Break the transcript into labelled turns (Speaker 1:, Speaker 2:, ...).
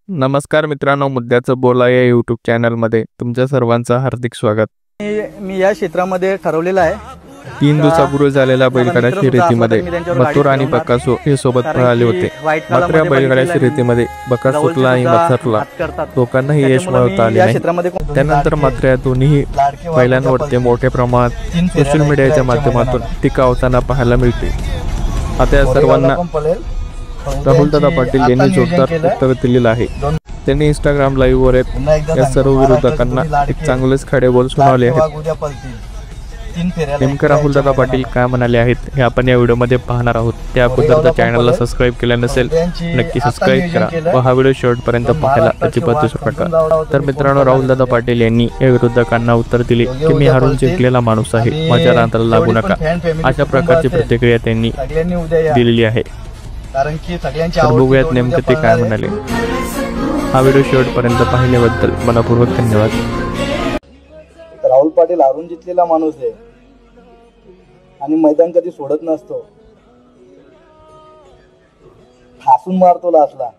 Speaker 1: नमस्कार मित्रांनो, मुद्द्याचं बोला या यूट्यूब चॅनलमध्ये तुमच्या सर्वांचं हार्दिक स्वागत.
Speaker 2: मी या क्षेत्रामध्ये ठरवलेलं आहे.
Speaker 1: 3 दिवसापूर्वी झालेल्या बैलगाडा शर्यतीमध्ये मथुर आणि बकासू हे सोबत पळाले होते. मात्र या बैलगाडा शर्यतीमध्ये बकासूरला आणि मथुरला दोघांनाही यश मिळवता आले नाही. त्यानंतर मात्र या दोन्ही बैलांवरती मोठ्या प्रमाणात सोशल मीडियाच्या माध्यमातून टीका होताना पाहायला मिळते. आता या सर्वांना राहुलदादा पाटील यांनी जोरदार उत्तर दिलेलं आहे. त्यांनी इंस्टाग्राम लाईव्ह वर या सर्व विरोधकांना एक चांगलेच खडे बोल सुनावले आहेत. नेमकं राहुलदादा पाटील काय म्हणाले आहेत हे आपण या व्हिडिओमध्ये पाहणार आहोत. त्या अगोदर चॅनलला सबस्क्राईब केलं नसेल नक्की सबस्क्राईब करा व हा व्हिडिओ शेवटपर्यंत पाहायला अजिबात विसरू नका. तर मित्रांनो, राहुलदादा पाटील यांनी या विरोधकांना उत्तर दिले की मी हारून जिंकलेला माणूस आहे, माझ्या रांताला लागू नका, अशा प्रकारची प्रतिक्रिया त्यांनी दिलेली आहे. तर बघूयात नेमकं ते काय म्हणाले. हा व्हिडिओ शेवटपर्यंत पाहिल्याबद्दल मनपूर्वक धन्यवाद.
Speaker 2: राहुल पाटील हारून जिंकलेला माणूस आहे आणि मैदान कधी सोडत नसतो. ठासून मारतो लासला.